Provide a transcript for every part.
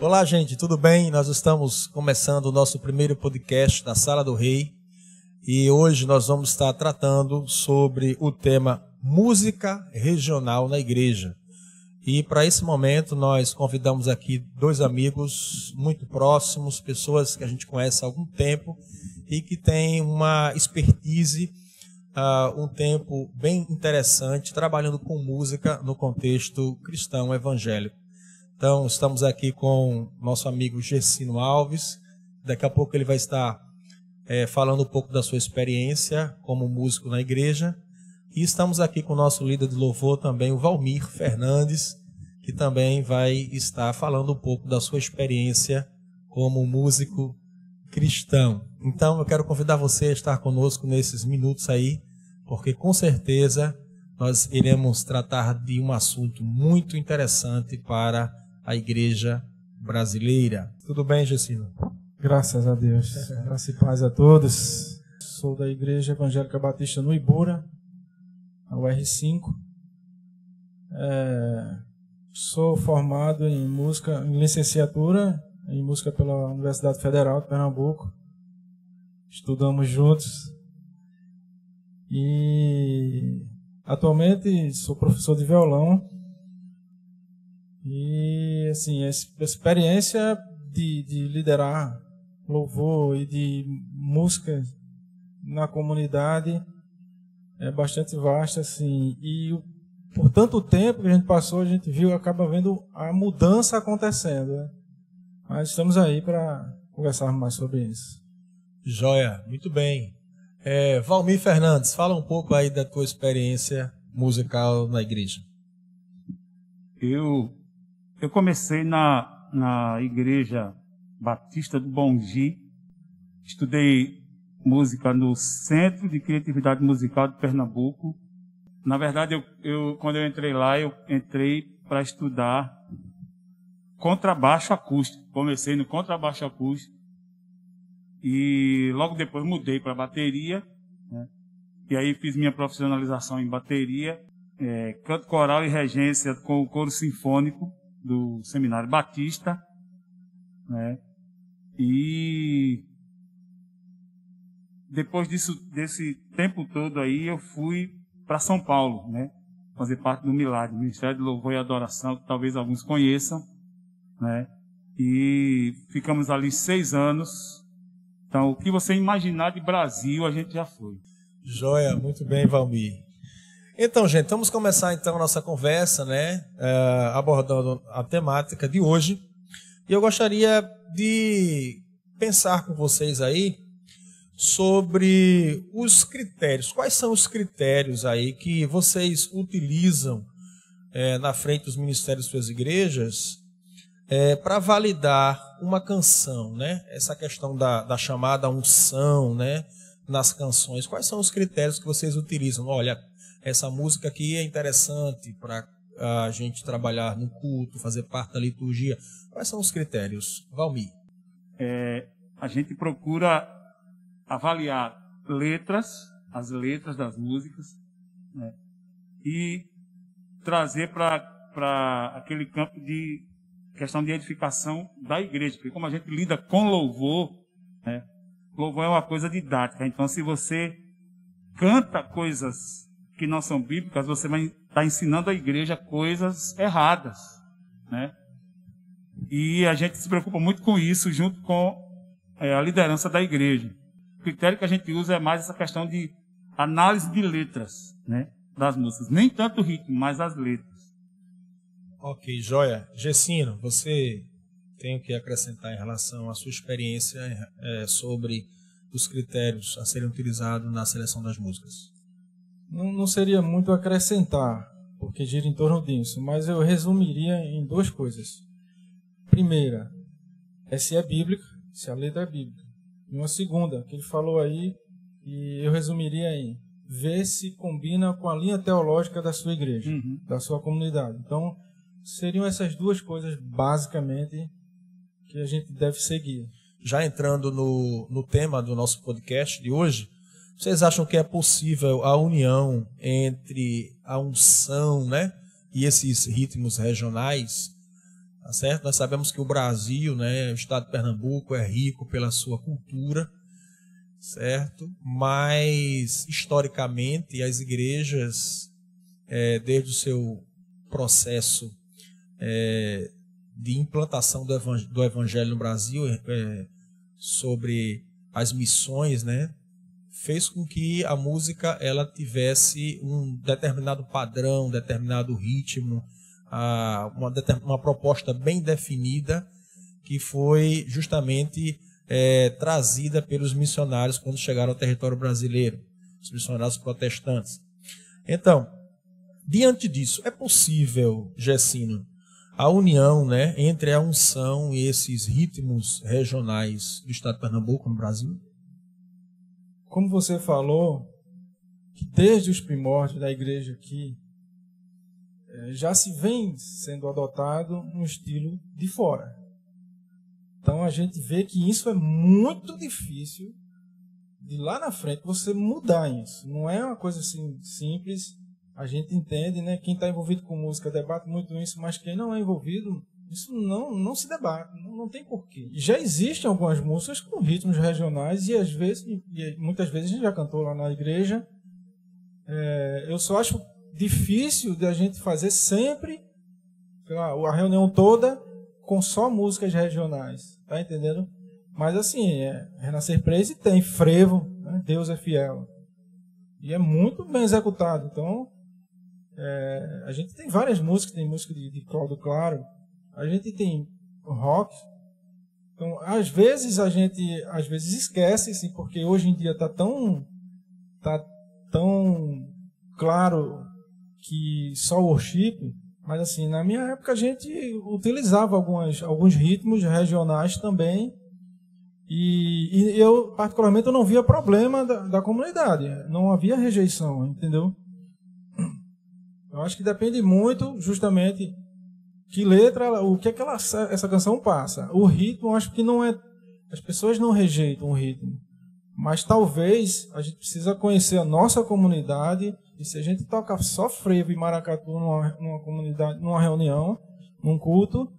Olá, gente, tudo bem? Nós estamos começando o nosso primeiro podcast da Sala do Rei e hoje nós vamos estar tratando sobre o tema música regional na igreja. E para esse momento nós convidamos aqui dois amigos muito próximos, pessoas que a gente conhece há algum tempo e que têm uma expertise, um tempo bem interessante trabalhando com música no contexto cristão evangélico. Então, estamos aqui com nosso amigo Gessino Alves. Daqui a pouco ele vai estar falando um pouco da sua experiência como músico na igreja. E estamos aqui com o nosso líder de louvor também, o Valmir Fernandes, que também vai estar falando um pouco da sua experiência como músico cristão. Então, eu quero convidar você a estar conosco nesses minutos aí, porque com certeza nós iremos tratar de um assunto muito interessante para a igreja brasileira. Tudo bem, Gessino? Graças a Deus. Graça e paz a todos. Sou da Igreja Evangélica Batista no Ibura, a UR5. Sou formado em música, em licenciatura em música pela Universidade Federal de Pernambuco. Estudamos juntos. E atualmente sou professor de violão. E assim, a experiência de liderar louvor e de música na comunidade é bastante vasta, assim, e por tanto tempo que a gente passou, a gente acaba vendo a mudança acontecendo, né? Mas estamos aí para conversar mais sobre isso. Joia, muito bem. Valmir Fernandes, fala um pouco aí da tua experiência musical na igreja. Eu comecei na Igreja Batista do Bongi, estudei música no Centro de Criatividade Musical de Pernambuco. Na verdade, quando eu entrei lá, eu entrei para estudar contrabaixo acústico. Comecei no contrabaixo acústico e logo depois mudei para bateria, né? E aí fiz minha profissionalização em bateria, canto coral e regência com o coro sinfônico do Seminário Batista, né? E depois desse tempo todo aí, eu fui para São Paulo, né? Fazer parte do Milagre, Ministério de Louvor e Adoração, que talvez alguns conheçam, né? E ficamos ali 6 anos. Então, o que você imaginar de Brasil, a gente já foi. Joia, muito bem, Valmir. Então, gente, vamos começar então a nossa conversa, né? Abordando a temática de hoje. E eu gostaria de pensar com vocês aí sobre os critérios. Quais são os critérios aí que vocês utilizam na frente dos ministérios de suas igrejas para validar uma canção, né? Essa questão da chamada unção, né? Nas canções. Quais são os critérios que vocês utilizam? Olha, essa música aqui é interessante para a gente trabalhar no culto, fazer parte da liturgia. Quais são os critérios? Valmir. A gente procura avaliar as letras das músicas, né? E trazer para aquele campo de questão de edificação da igreja. Porque como a gente lida com louvor, né? Louvor é uma coisa didática. Então, se você canta coisas que não são bíblicas, você vai estar ensinando a igreja coisas erradas, né? E a gente se preocupa muito com isso, junto com a liderança da igreja. O critério que a gente usa é mais essa questão de análise de letras, né, das músicas. Nem tanto o ritmo, mas as letras. Ok, joia. Gessino, você tem o que acrescentar em relação à sua experiência sobre os critérios a serem utilizados na seleção das músicas? Não seria muito acrescentar, porque gira em torno disso, mas eu resumiria em 2 coisas. Primeira, se é bíblica, se a letra é bíblica. E uma segunda, que ele falou aí, e eu resumiria em ver se combina com a linha teológica da sua igreja, da sua comunidade. Então, seriam essas 2 coisas, basicamente, que a gente deve seguir. Já entrando no tema do nosso podcast de hoje, vocês acham que é possível a união entre a unção, né, e esses ritmos regionais tá certo? Nós sabemos que o Brasil, né, o estado de Pernambuco é rico pela sua cultura, certo? Mas, historicamente, as igrejas, desde o seu processo de implantação do evangelho no Brasil, sobre as missões, né, fez com que a música ela tivesse um determinado padrão, um determinado ritmo, uma proposta bem definida, que foi justamente trazida pelos missionários quando chegaram ao território brasileiro, os missionários protestantes. Então, diante disso, é possível, Gessino, a união, né, entre a unção e esses ritmos regionais do estado de Pernambuco no Brasil? Como você falou, que desde os primórdios da igreja aqui, já se vem sendo adotado um estilo de fora. Então a gente vê que isso é muito difícil de lá na frente você mudar isso. Não é uma coisa assim simples. A gente entende, né? Quem está envolvido com música debate muito isso, mas quem não é envolvido, isso não se debate, não tem porquê. Já existem algumas músicas com ritmos regionais e às vezes, muitas vezes a gente já cantou lá na igreja. Eu só acho difícil de a gente fazer sempre a reunião toda com só músicas regionais, tá entendendo? Mas assim, Renascer Praise tem frevo, né? Deus é fiel. E é muito bem executado. Então, a gente tem várias músicas, tem música de Cláudio Claro, a gente tem rock. Então, às vezes a gente esquece, assim, porque hoje em dia está tão claro que só worship, mas assim, na minha época a gente utilizava alguns ritmos regionais também, e eu, particularmente, eu não via problema da comunidade, não havia rejeição, entendeu? Eu acho que depende muito, justamente, que letra, o que é que essa canção passa. O ritmo, eu acho que não é... As pessoas não rejeitam o ritmo, mas talvez a gente precisa conhecer a nossa comunidade, e se a gente toca só frevo e maracatu numa comunidade, numa reunião, num culto,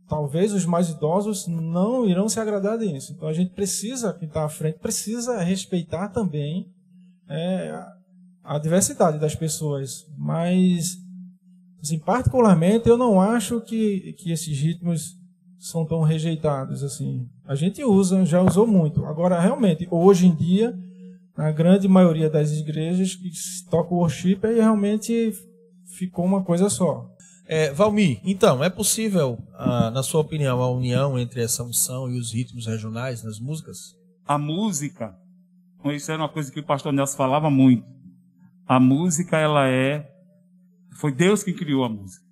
talvez os mais idosos não irão se agradar disso. Então a gente precisa, quem está à frente, precisa respeitar também a diversidade das pessoas. Mas, assim, particularmente, eu não acho que esses ritmos são tão rejeitados. Assim. A gente já usou muito. Agora, realmente, hoje em dia, na grande maioria das igrejas que tocam worship, aí realmente ficou uma coisa só. Valmir, então, é possível, na sua opinião, a união entre essa unção e os ritmos regionais nas músicas? A música, isso era uma coisa que o pastor Nelson falava muito. A música, foi Deus que criou a música,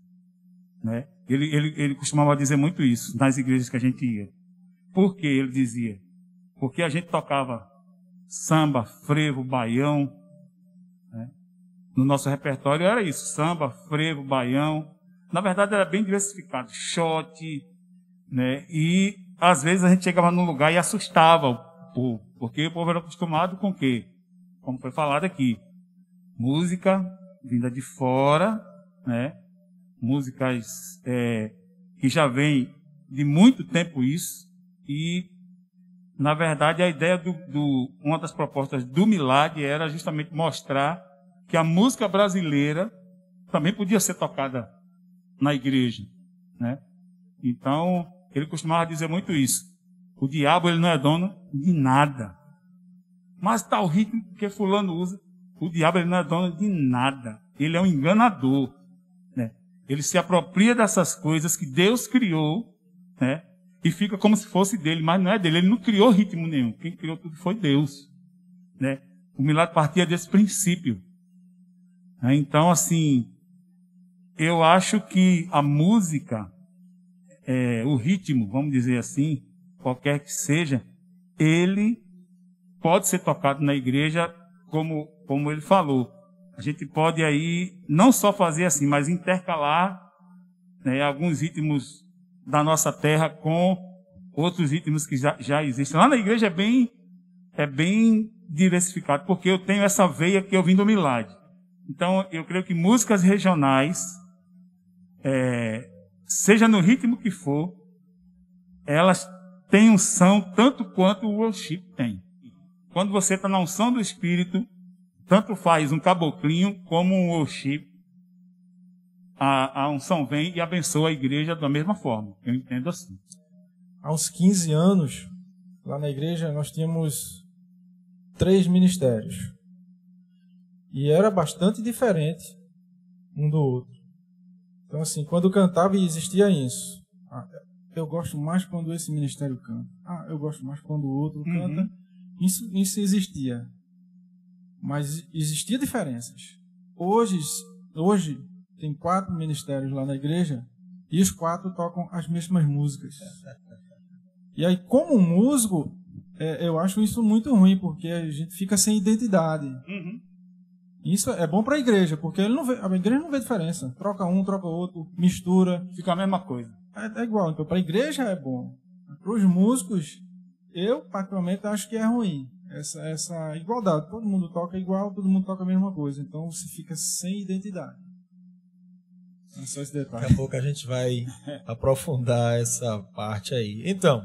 né? Ele costumava dizer muito isso nas igrejas que a gente ia. Por que ele dizia? Porque a gente tocava samba, frevo, baião, né? No nosso repertório era isso, samba, frevo, baião. Na verdade era bem diversificado, shot, né? E às vezes a gente chegava num lugar e assustava o povo, porque o povo era acostumado com o quê? Como foi falado aqui, música vinda de fora, né? Músicas que já vem de muito tempo isso, e na verdade a ideia uma das propostas do Milad era justamente mostrar que a música brasileira também podia ser tocada na igreja, né? Então ele costumava dizer muito isso. O diabo, ele não é dono de nada, mas tal ritmo que fulano usa, o diabo, ele não é dono de nada. Ele é um enganador, né? Ele se apropria dessas coisas que Deus criou, né? E fica como se fosse dele, mas não é dele. Ele não criou ritmo nenhum. Quem criou tudo foi Deus, né? O milagre partia desse princípio. Então, assim, eu acho que a música, o ritmo, vamos dizer assim, qualquer que seja, ele pode ser tocado na igreja, como ele falou. A gente pode aí não só fazer assim, mas intercalar, né, alguns ritmos da nossa terra com outros ritmos que já existem. Lá na igreja é bem diversificado, porque eu tenho essa veia que eu vim do Milad. Então, eu creio que músicas regionais seja no ritmo que for, elas têm unção tanto quanto o worship tem. Quando você está na unção do Espírito, tanto faz um caboclinho como um worship, a unção vem e abençoa a igreja da mesma forma. Eu entendo assim. Há uns 15 anos, lá na igreja, nós tínhamos 3 ministérios. E era bastante diferente um do outro. Então, assim, quando cantava existia isso. Eu gosto mais quando esse ministério canta. Eu gosto mais quando o outro canta. Isso existia. Mas existia diferenças. Hoje tem 4 ministérios lá na igreja e os 4 tocam as mesmas músicas. E aí, como músico, eu acho isso muito ruim, porque a gente fica sem identidade. Isso é bom para a igreja, porque a igreja não vê diferença. Troca um, troca outro, mistura. Fica a mesma coisa. É igual. Então, para a igreja é bom. Para os músicos, eu particularmente acho que é ruim. Essa igualdade. Todo mundo toca igual, todo mundo toca a mesma coisa. Então, você fica sem identidade. É só esse detalhe. Daqui a pouco a gente vai aprofundar essa parte aí. Então,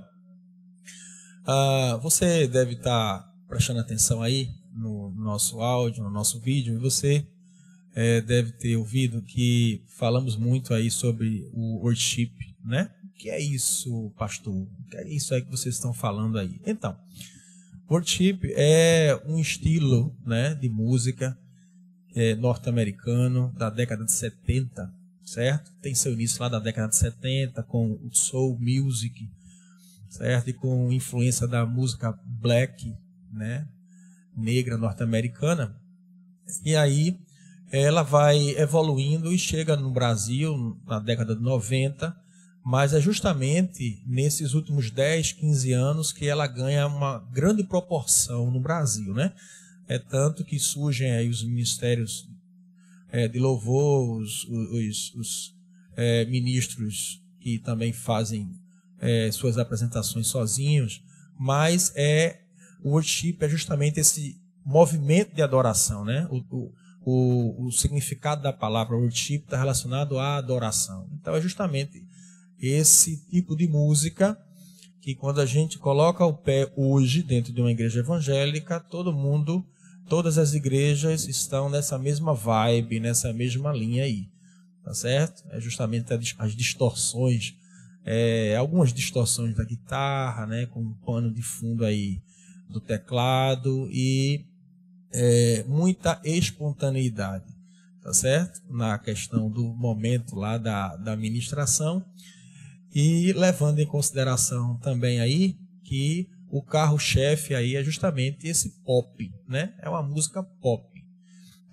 você deve estar prestando atenção aí no nosso áudio, no nosso vídeo, e você deve ter ouvido que falamos muito aí sobre o worship, né? O que é isso, pastor? O que é isso aí que vocês estão falando aí? Então, worship é um estilo, né, de música norte-americano da década de 70, certo? Tem seu início lá da década de 70 com o soul music, certo? E com influência da música black, né, negra norte-americana. E aí ela vai evoluindo e chega no Brasil na década de 90, mas é justamente nesses últimos 10, 15 anos que ela ganha uma grande proporção no Brasil, né? É tanto que surgem aí os ministérios de louvor, os ministros que também fazem suas apresentações sozinhos, mas o worship é justamente esse movimento de adoração, né? O significado da palavra worship está relacionado à adoração. Então é justamente esse tipo de música que, quando a gente coloca o pé hoje dentro de uma igreja evangélica, todas as igrejas estão nessa mesma vibe, nessa mesma linha aí, tá certo? É justamente as distorções, algumas distorções da guitarra, né, com um pano de fundo aí do teclado e muita espontaneidade, tá certo? Na questão do momento lá da ministração, e levando em consideração também aí que o carro-chefe aí é justamente esse pop, né? É uma música pop,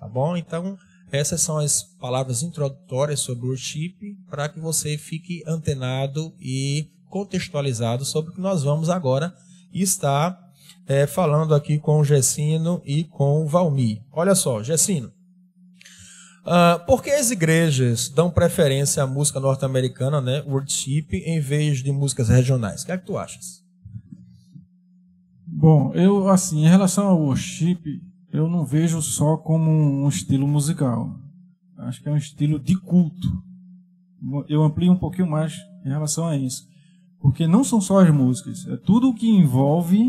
tá bom? Então, essas são as palavras introdutórias sobre o worship, para que você fique antenado e contextualizado sobre o que nós vamos agora estar falando aqui com o Gessino e com o Valmir. Olha só, Gessino, por que as igrejas dão preferência à música norte-americana, né, worship, em vez de músicas regionais? O que é que tu achas? Bom, eu, assim, em relação ao worship, eu não vejo só como um estilo musical. Acho que é um estilo de culto. Eu amplio um pouquinho mais em relação a isso. Porque não são só as músicas, é tudo o que envolve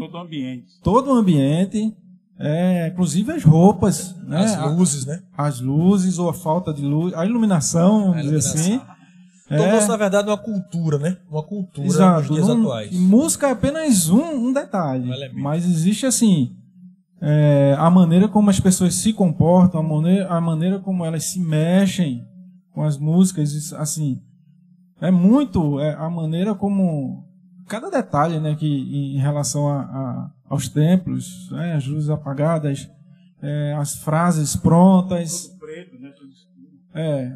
todo o ambiente, inclusive as roupas, né? As luzes, né? As luzes ou a falta de luz, a iluminação, vamos dizer assim. Tornou-se, na verdade, uma cultura, né? Uma cultura. Exato, nos dias atuais. Música é apenas um detalhe, mas existe, assim, a maneira como as pessoas se comportam, a maneira como elas se mexem com as músicas, assim, é muito a maneira como cada detalhe, né, que em relação aos templos, as luzes apagadas, as frases prontas,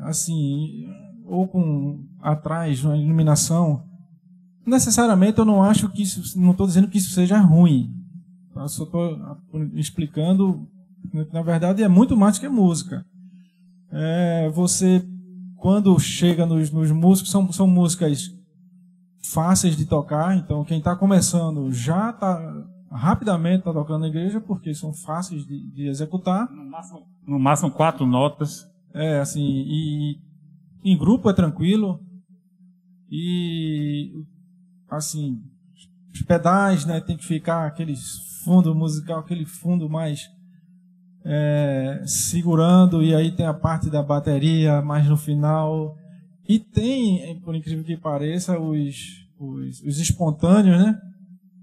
assim, ou com atrás uma iluminação. Necessariamente eu não acho que isso, não estou dizendo que isso seja ruim. Eu só estou explicando que, na verdade, é muito mais que música. Você, quando chega nos músicos, são músicas fáceis de tocar, então quem está começando já rapidamente está tocando na igreja, porque são fáceis de executar. No máximo 4 notas. Assim, e em grupo é tranquilo. E, assim, os pedais, né, tem que ficar aquele fundo musical, aquele fundo mais segurando, e aí tem a parte da bateria mais no final. E tem, por incrível que pareça, os espontâneos, né,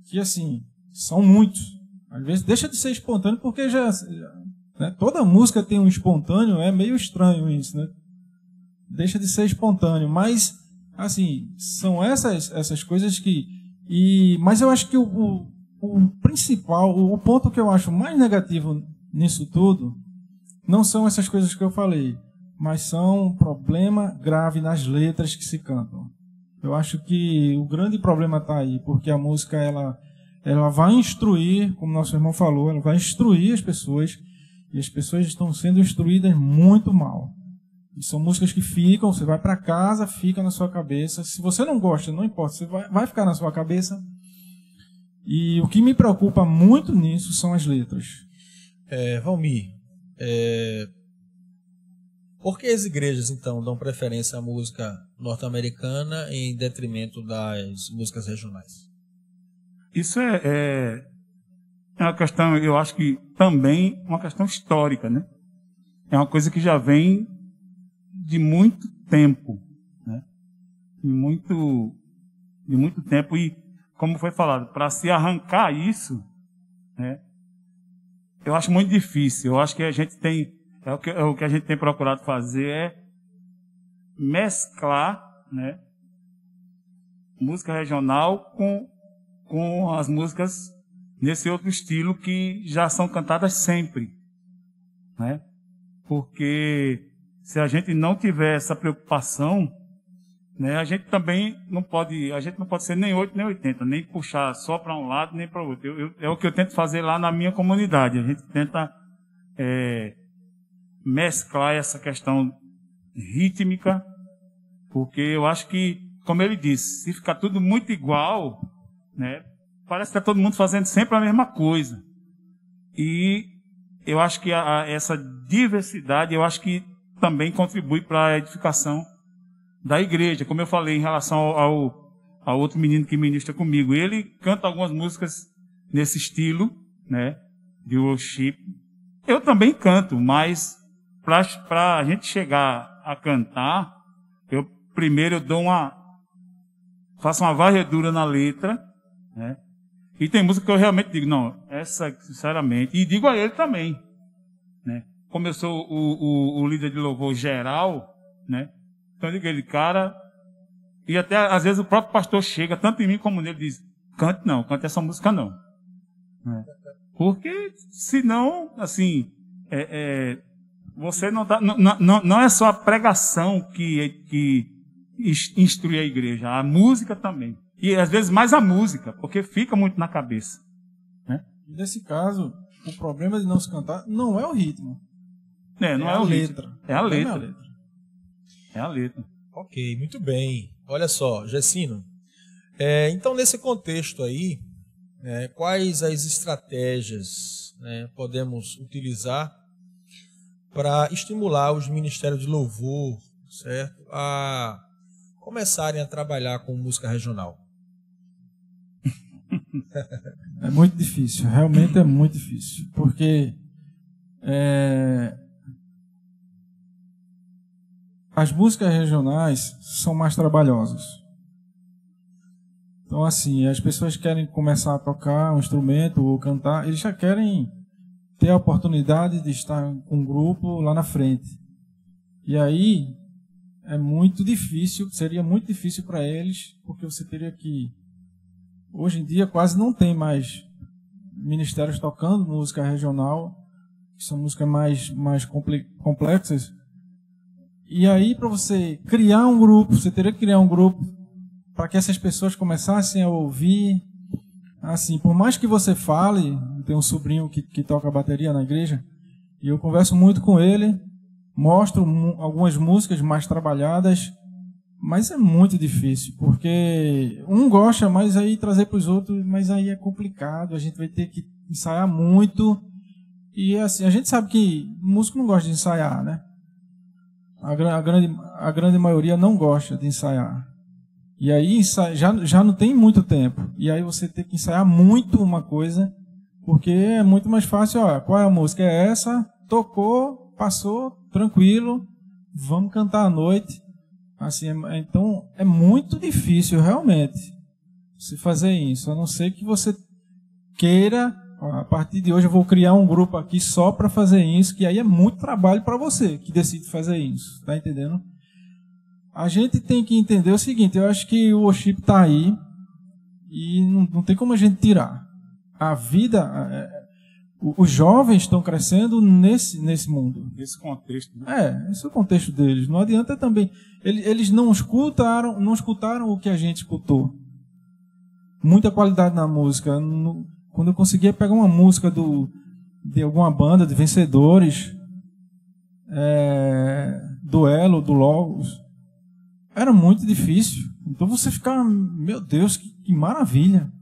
que, assim, são muitos. Às vezes deixa de ser espontâneo porque né, toda música tem um espontâneo, é meio estranho isso, né? Deixa de ser espontâneo, mas, assim, são essas coisas que... Mas eu acho que o principal, o ponto que eu acho mais negativo nisso tudo, não são essas coisas que eu falei, mas são um problema grave nas letras que se cantam. Eu acho que o grande problema está aí, porque a música, ela vai instruir, como nosso irmão falou, ela vai instruir as pessoas, e as pessoas estão sendo instruídas muito mal. E são músicas que ficam, você vai para casa, fica na sua cabeça. Se você não gosta, não importa, você vai ficar na sua cabeça. E o que me preocupa muito nisso são as letras. Valmir, por que as igrejas, então, dão preferência à música norte-americana em detrimento das músicas regionais? Isso é uma questão, eu acho que também uma questão histórica, né? É uma coisa que já vem de muito tempo, né? De muito tempo. E, como foi falado, para se arrancar isso, né, eu acho muito difícil. Eu acho que a gente tem, o que a gente tem procurado fazer é mesclar, né, música regional com as músicas nesse outro estilo que já são cantadas sempre, né? Porque se a gente não tiver essa preocupação, né, a gente não pode ser nem 8 nem 80, nem puxar só para um lado nem para o outro. É o que eu tento fazer lá na minha comunidade. A gente tenta mesclar essa questão rítmica, porque eu acho que, como ele disse, se ficar tudo muito igual, né, parece que está todo mundo fazendo sempre a mesma coisa. E eu acho que essa diversidade, eu acho que também contribui para a edificação da igreja. Como eu falei em relação ao outro menino que ministra comigo, ele canta algumas músicas nesse estilo, né, de worship. Eu também canto, mas para a gente chegar a cantar, primeiro faço uma varredura na letra, né? E tem música que eu realmente digo, não, essa, sinceramente, e digo a ele também, né? Como eu sou o líder de louvor geral, né? Então eu digo a ele, cara, e até às vezes o próprio pastor chega, tanto em mim como nele, diz, cante essa música não. Né? Porque, senão, assim, você não é só a pregação que instrui a igreja, a música também. E às vezes mais a música, porque fica muito na cabeça. Né? Nesse caso, o problema de não se cantar não é o ritmo. Não é a letra. É a letra. É a letra. Ok, muito bem. Olha só, Gessino. Então, nesse contexto aí, quais as estratégias, né, podemos utilizar para estimular os ministérios de louvor, certo, a começarem a trabalhar com música regional? É muito difícil, realmente é muito difícil, porque as músicas regionais são mais trabalhosas. Então, assim, as pessoas querem começar a tocar um instrumento ou cantar, eles já querem ter a oportunidade de estar com um grupo lá na frente. E aí é muito difícil, seria muito difícil para eles, porque você teria que... Hoje em dia quase não tem mais ministérios tocando música regional, que são músicas mais complexas. E aí, para você criar um grupo, você teria que criar um grupo para que essas pessoas começassem a ouvir. Assim, por mais que você fale, tem um sobrinho que toca bateria na igreja, e eu converso muito com ele, mostro algumas músicas mais trabalhadas, mas é muito difícil, porque um gosta, mas aí trazer para os outros, mas aí é complicado, a gente vai ter que ensaiar muito, e assim, a gente sabe que músico não gosta de ensaiar, né? A grande maioria não gosta de ensaiar. E aí já não tem muito tempo. E aí você tem que ensaiar muito uma coisa, porque é muito mais fácil, ó, qual é a música? É essa, tocou, passou, tranquilo, vamos cantar à noite. Assim, então é muito difícil realmente se fazer isso, a não ser que você queira, ó, a partir de hoje eu vou criar um grupo aqui só para fazer isso, que aí é muito trabalho para você que decide fazer isso, tá entendendo? A gente tem que entender o seguinte, eu acho que o worship está aí e não tem como a gente tirar. A vida, os jovens estão crescendo nesse mundo. Nesse contexto. Né? Esse é o contexto deles. Não adianta também. Eles não escutaram o que a gente escutou. Muita qualidade na música. Quando eu conseguia pegar uma música de alguma banda, de Vencedores, do Elo, do Logos, era muito difícil. Então você fica, meu Deus, que maravilha.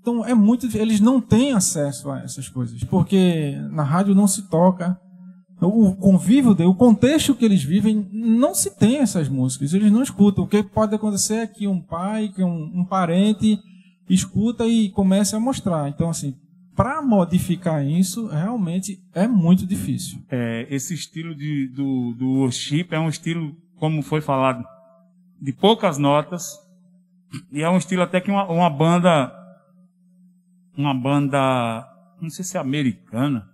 Então é muito, eles não têm acesso a essas coisas, porque na rádio não se toca. O convívio, o contexto que eles vivem, não se tem essas músicas, eles não escutam. O que pode acontecer é que um pai, que um parente escuta e começa a mostrar. Então, assim, para modificar isso, realmente é muito difícil. Esse estilo do worship é um estilo, como foi falado, de poucas notas, e é um estilo até que uma banda, não sei se é americana,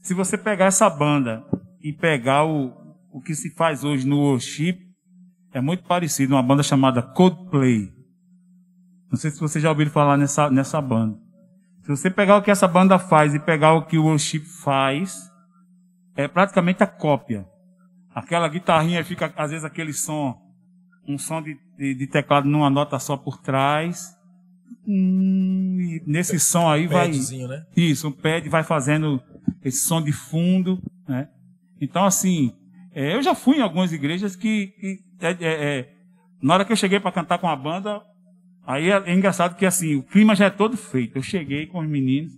se você pegar essa banda e pegar o que se faz hoje no worship, é muito parecido, uma banda chamada Coldplay. Não sei se vocês já ouviram falar nessa banda. Se você pegar o que essa banda faz e pegar o que o worship faz, é praticamente a cópia. Aquela guitarrinha fica, às vezes, aquele som, um som de teclado numa nota só por trás. E nesse som aí vai... Padzinho, né? Isso, um pad vai fazendo esse som de fundo, né? Então, assim, eu já fui em algumas igrejas que na hora que eu cheguei para cantar com a banda, aí é engraçado que, assim, o clima já é todo feito. Eu cheguei com os meninos,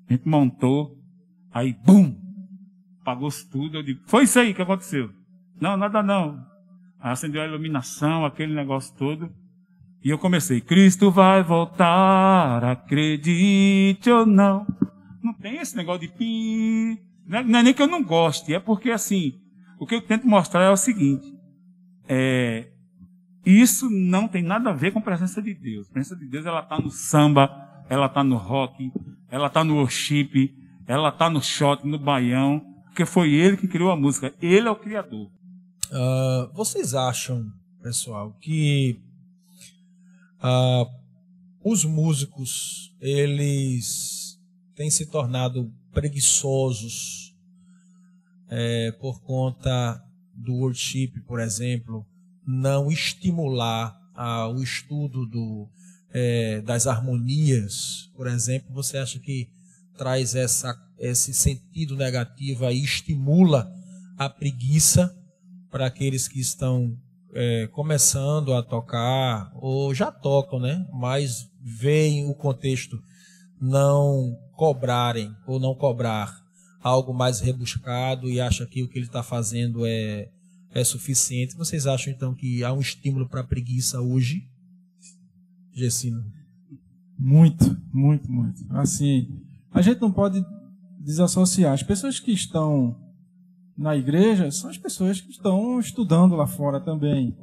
a gente montou, aí, bum! Apagou-se tudo. Eu digo, foi isso aí que aconteceu? Não, nada não. Aí acendeu a iluminação, aquele negócio todo. E eu comecei, Cristo vai voltar, acredite ou não. Não tem esse negócio de pi. Não é nem que eu não goste, é porque, assim, o que eu tento mostrar é o seguinte, isso não tem nada a ver com a presença de Deus. A presença de Deus, ela está no samba, ela está no rock, ela está no worship, ela está no shot, no baião, porque foi Ele que criou a música. Ele é o criador. Vocês acham, pessoal, que os músicos, eles têm se tornado preguiçosos por conta do worship, por exemplo, não estimular o estudo das harmonias, por exemplo? Você acha que traz esse sentido negativo e estimula a preguiça para aqueles que estão começando a tocar, ou já tocam, né? Mas veem o contexto não cobrarem ou não cobrar algo mais rebuscado e acha que o que ele está fazendo é suficiente? Vocês acham, então, que há um estímulo para a preguiça hoje? Gessino? Muito, muito, muito. Assim, a gente não pode desassociar. As pessoas que estão na igreja são as pessoas que estão estudando lá fora também.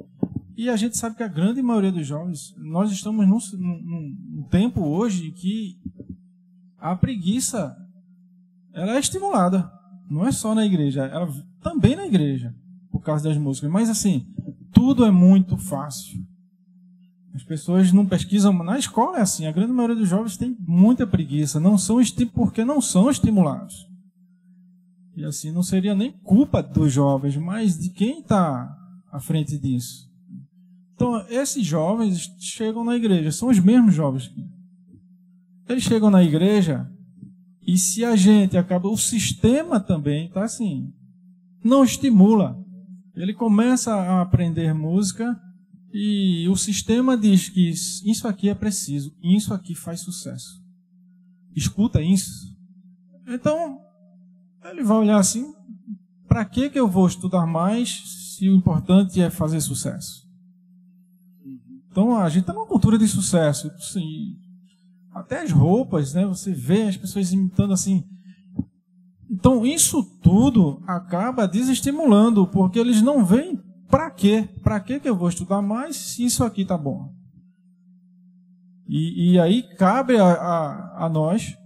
E a gente sabe que a grande maioria dos jovens, nós estamos num tempo hoje que a preguiça, ela é estimulada. Não é só na igreja, ela também na igreja, por causa das músicas. Mas, assim, tudo é muito fácil. As pessoas não pesquisam. Na escola é assim, a grande maioria dos jovens tem muita preguiça, porque não são estimulados. E assim, não seria nem culpa dos jovens, mas de quem está à frente disso. Então, esses jovens chegam na igreja, são os mesmos jovens. Eles chegam na igreja e se a gente acaba... O sistema também está assim, não estimula. Ele começa a aprender música e o sistema diz que isso aqui é preciso, isso aqui faz sucesso. Escuta isso. Então, ele vai olhar assim, para que eu vou estudar mais se o importante é fazer sucesso? Então, a gente está numa cultura de sucesso. Assim, até as roupas, né? Você vê as pessoas imitando assim. Então, isso tudo acaba desestimulando, porque eles não veem para quê? Para que eu vou estudar mais se isso aqui está bom? E aí cabe a nós,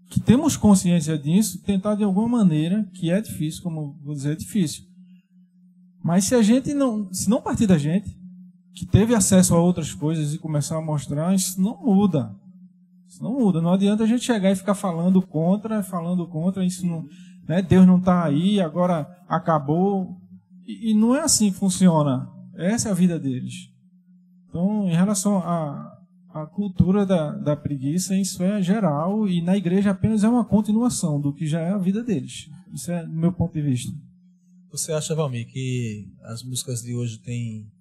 que temos consciência disso, tentar de alguma maneira, que é difícil, como vou dizer, é difícil. Mas se não partir da gente, que teve acesso a outras coisas e começar a mostrar, isso não muda. Isso não muda. Não adianta a gente chegar e ficar falando contra, isso não, né? Deus não está aí, agora acabou. E não é assim que funciona. Essa é a vida deles. Então, em relação à cultura da preguiça, isso é geral, e na igreja apenas é uma continuação do que já é a vida deles. Isso é do meu ponto de vista. Você acha, Valmir, que as músicas de hoje têm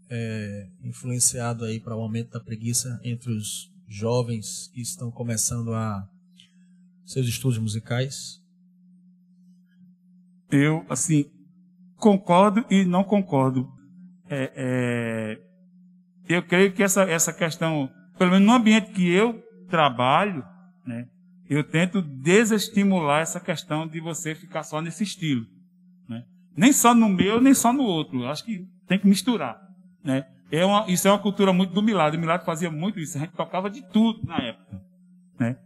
influenciado aí para o aumento da preguiça entre os jovens que estão começando seus estudos musicais? Eu, assim, concordo e não concordo. Eu creio que essa questão, pelo menos no ambiente que eu trabalho, né, eu tento desestimular essa questão de você ficar só nesse estilo, né? Nem só no meu, nem só no outro. Eu acho que tem que misturar, né? Isso é uma cultura muito do Milagre. O Milagre fazia muito isso. A gente tocava de tudo na época, né?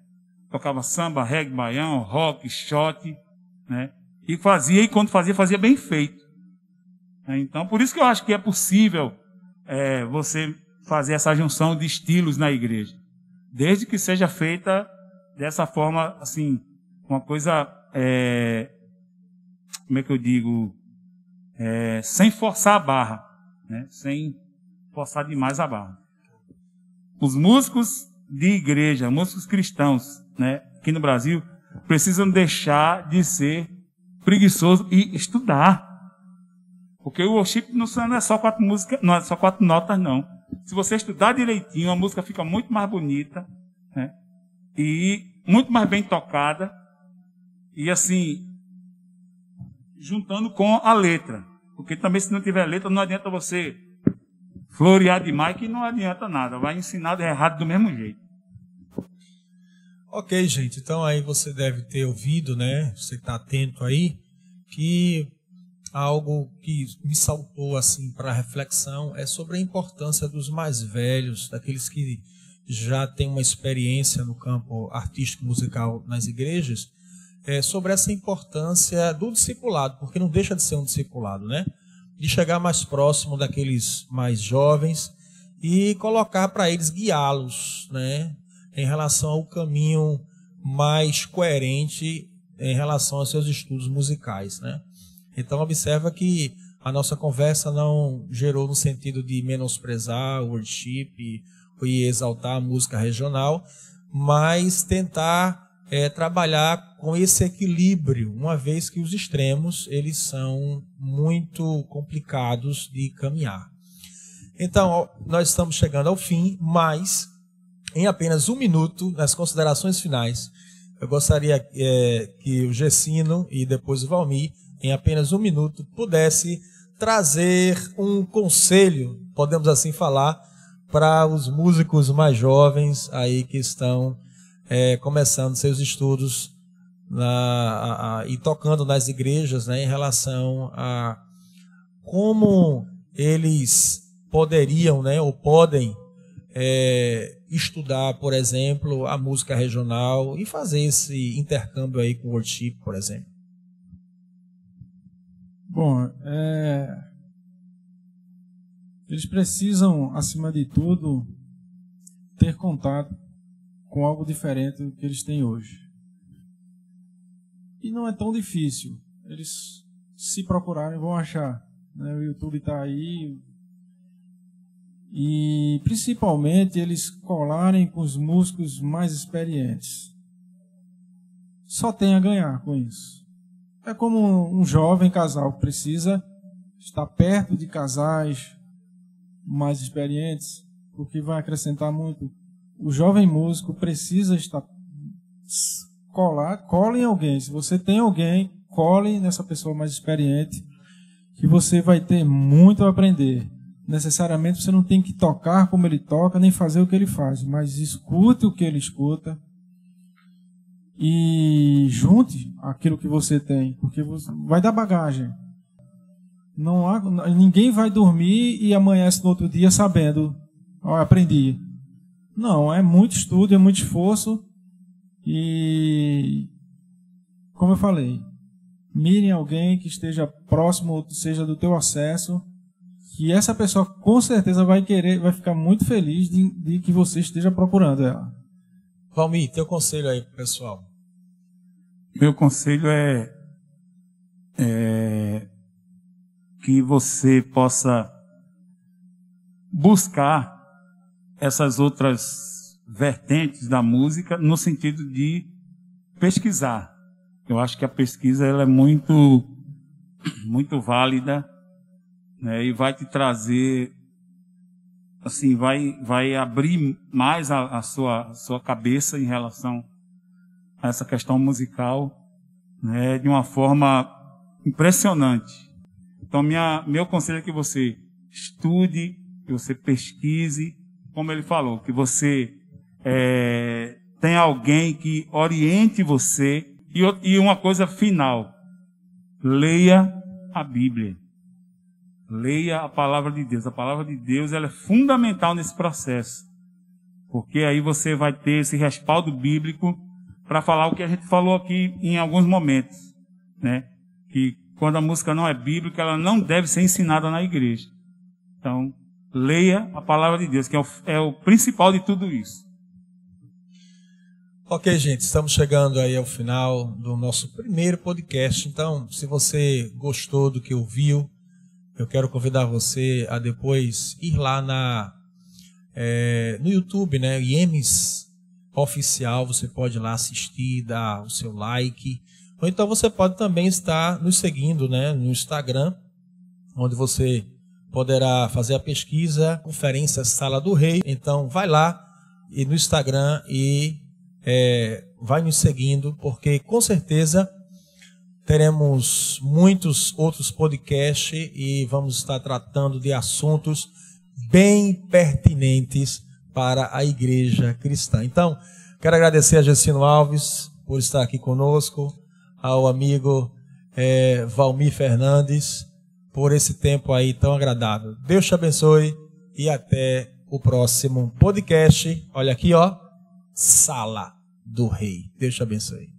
Tocava samba, reggae, baião, rock, shot, né? E quando fazia bem feito. Então, por isso que eu acho que é possível você fazer essa junção de estilos na igreja, desde que seja feita dessa forma, assim, uma coisa, como é que eu digo, sem forçar a barra, né? Sem forçar demais a barra. Os músicos de igreja, músicos cristãos, né, aqui no Brasil, precisam deixar de ser preguiçosos e estudar. Porque o worship não é só 4 músicas, não é só 4 notas, não. Se você estudar direitinho, a música fica muito mais bonita, né? E muito mais bem tocada. E assim, juntando com a letra. Porque também, se não tiver letra, não adianta você florear demais, que não adianta nada. Vai ensinar errado do mesmo jeito. Ok, gente. Então aí você deve ter ouvido, né? Você está atento aí, que algo que me saltou assim para reflexão é sobre a importância dos mais velhos, daqueles que já têm uma experiência no campo artístico musical nas igrejas, sobre essa importância do discipulado, porque não deixa de ser um discipulado, né? De chegar mais próximo daqueles mais jovens e colocar para eles, guiá-los, né, em relação ao caminho mais coerente em relação aos seus estudos musicais, né? Então, observa que a nossa conversa não gerou no sentido de menosprezar o worship e exaltar a música regional, mas tentar trabalhar com esse equilíbrio, uma vez que os extremos eles são muito complicados de caminhar. Então, nós estamos chegando ao fim, mas em apenas 1 minuto, nas considerações finais, eu gostaria que o Gessino e depois o Valmir, em apenas 1 minuto, pudesse trazer um conselho, podemos assim falar, para os músicos mais jovens aí que estão começando seus estudos e tocando nas igrejas, né, em relação a como eles poderiam, né, ou podem estudar, por exemplo, a música regional e fazer esse intercâmbio aí com o worship, por exemplo. Bom, eles precisam, acima de tudo, ter contato com algo diferente do que eles têm hoje. E não é tão difícil. Eles, se procurarem, vão achar, né? O YouTube está aí. E, principalmente, eles colarem com os músicos mais experientes. Só tem a ganhar com isso. É como um jovem casal que precisa estar perto de casais mais experientes, porque vai acrescentar muito. O jovem músico precisa estar cole em alguém. Se você tem alguém, cole nessa pessoa mais experiente, que você vai ter muito a aprender. necessariamente você não tem que tocar como ele toca, nem fazer o que ele faz, mas escute o que ele escuta e junte aquilo que você tem, porque você vai dar bagagem. Ninguém vai dormir e amanhece no outro dia sabendo, aprendi. Não, é muito estudo, é muito esforço e, como eu falei, mire alguém que esteja próximo, seja do teu acesso, que essa pessoa com certeza vai ficar muito feliz de que você esteja procurando ela. Valmir, teu conselho aí pro pessoal. Meu conselho é que você possa buscar essas outras vertentes da música no sentido de pesquisar. Eu acho que a pesquisa ela é muito válida, né, e vai te trazer, assim, vai abrir mais a sua cabeça em relação a essa questão musical, né, de uma forma impressionante. Então, meu conselho é que você estude, que você pesquise, como ele falou, que você tenha alguém que oriente você. E uma coisa final, leia a Bíblia. Leia a palavra de Deus. A palavra de Deus ela é fundamental nesse processo. Porque aí você vai ter esse respaldo bíblico para falar o que a gente falou aqui em alguns momentos, né? Que quando a música não é bíblica, ela não deve ser ensinada na igreja. Então, leia a palavra de Deus, que é o principal de tudo isso. Ok, gente, estamos chegando aí ao final do nosso primeiro podcast. Então, se você gostou do que ouviu, eu quero convidar você a depois ir lá no YouTube, né? IEMS Oficial, você pode ir lá assistir, dar o seu like. Ou então você pode também estar nos seguindo, né, no Instagram, onde você poderá fazer a pesquisa Conferência Sala do Rei. Então, vai lá e no Instagram e vai nos seguindo, porque com certeza teremos muitos outros podcasts e vamos estar tratando de assuntos bem pertinentes para a igreja cristã. Então, quero agradecer a Gessino Alves por estar aqui conosco, ao amigo Valmir Fernandes, por esse tempo aí tão agradável. Deus te abençoe e até o próximo podcast. Olha aqui, ó, Sala do Rei. Deus te abençoe.